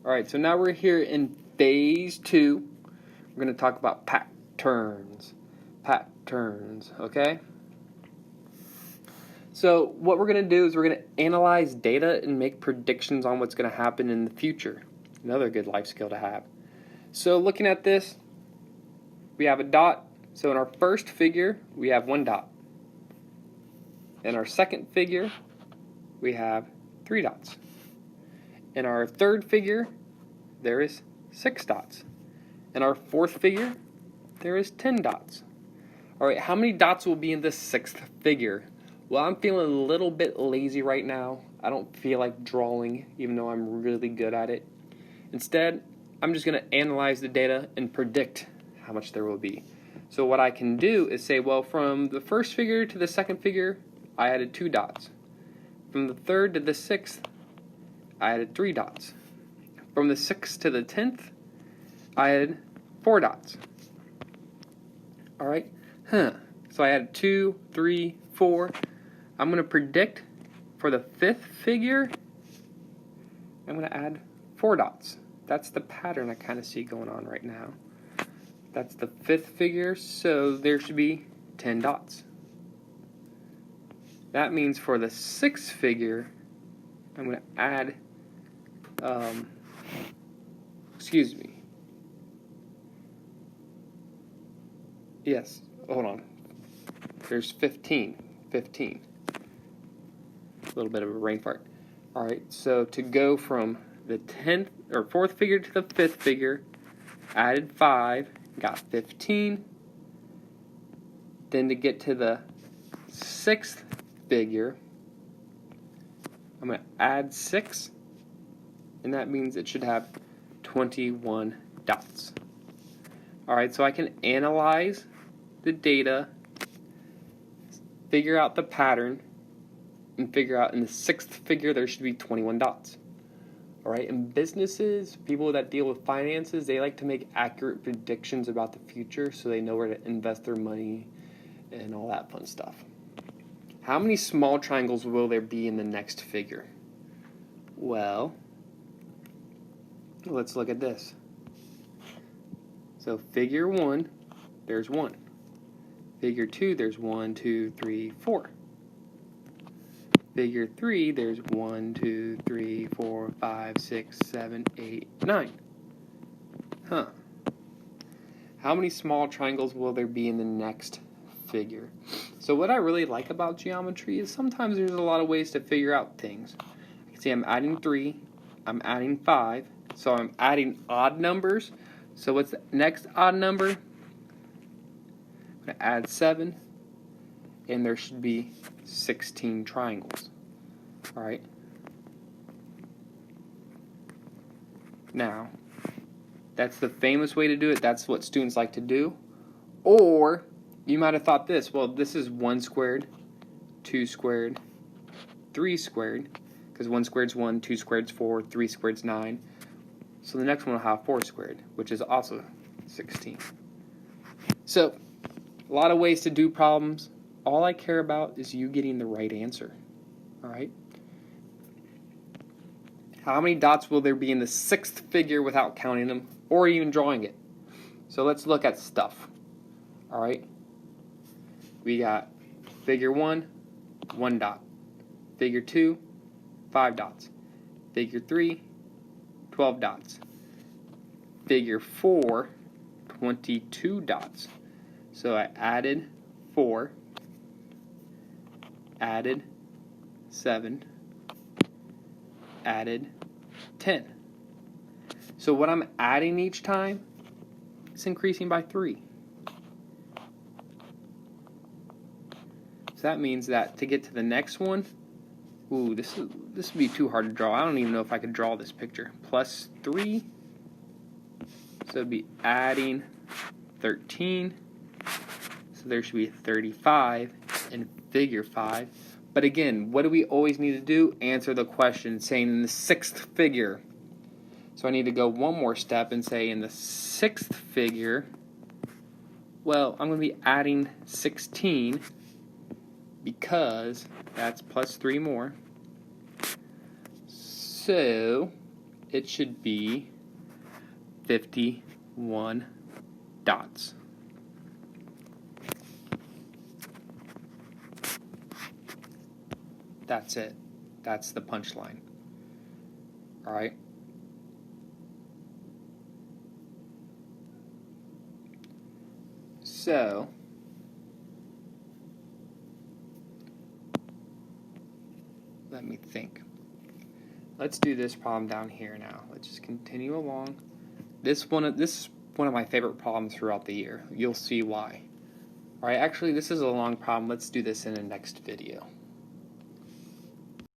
Alright, so now we're here in phase 2. We're going to talk about patterns. Patterns, okay? So what we're going to do is we're going to analyze data and make predictions on what's going to happen in the future. Another good life skill to have. So looking at this, we have a dot. So in our first figure, we have 1 dot. In our second figure, we have 3 dots. In our third figure, there is 6 dots. In our fourth figure, there is 10 dots. Alright, how many dots will be in the sixth figure? Well, I'm feeling a little bit lazy right now. I don't feel like drawing, even though I'm really good at it. Instead, I'm just going to analyze the data and predict how much there will be. So what I can do is say, well, from the first figure to the second figure, I added 2 dots. From the third to the sixth, I added 3 dots. From the 6th to the 10th, I added 4 dots. Alright, so I added 2, 3, 4. I'm going to predict for the 5th figure, I'm going to add 4 dots. That's the pattern I kind of see going on right now. That's the 5th figure, so there should be 10 dots. That means for the 6th figure, I'm going to add, yes, hold on. There's 15. A little bit of a brain fart. Alright, so to go from the 10th or 4th figure to the 5th figure, added 5, got 15. Then to get to the 6th figure, I'm going to add 6, and that means it should have 21 dots. Alright, so I can analyze the data, figure out the pattern, and figure out in the 6th figure there should be 21 dots. Alright, in businesses, people that deal with finances, they like to make accurate predictions about the future so they know where to invest their money and all that fun stuff. How many small triangles will there be in the next figure? Well, let's look at this. So figure 1, there's 1. Figure 2, there's 1, 2, 3, 4. Figure 3, there's 1, 2, 3, 4, 5, 6, 7, 8, 9. How many small triangles will there be in the next figure? So what I really like about geometry is sometimes there's a lot of ways to figure out things. I can see I'm adding 3, I'm adding 5, so I'm adding odd numbers. So what's the next odd number? I'm going to add 7, and there should be 16 triangles. Alright. Now, that's the famous way to do it. That's what students like to do. Or, you might have thought this. Well, this is 1 squared, 2 squared, 3 squared. Because 1 squared is 1, 2 squared is 4, 3 squared is 9. So the next one will have 4 squared, which is also 16. So, a lot of ways to do problems. All I care about is you getting the right answer. Alright? How many dots will there be in the 6th figure without counting them or even drawing it? So let's look at stuff. Alright? We got figure 1, 1 dot. Figure 2, 5 dots. Figure 3, 12 dots. Figure 4, 22 dots. So I added 4, added 7, added 10. So what I'm adding each time is increasing by 3. So that means that to get to the next one, ooh, this would be too hard to draw. I don't even know if I could draw this picture. Plus 3, so it'd be adding 13. So there should be 35 in figure 5. But again, what do we always need to do? Answer the question saying in the 6th figure. So I need to go one more step and say in the 6th figure, well, I'm going to be adding 16 because that's plus 3 more. So it should be 51 dots. That's it. That's the punchline. Alright? So, let me think. Let's do this problem down here now. Let's just continue along. This is one of my favorite problems throughout the year. You'll see why. Alright, actually this is a long problem. Let's do this in the next video.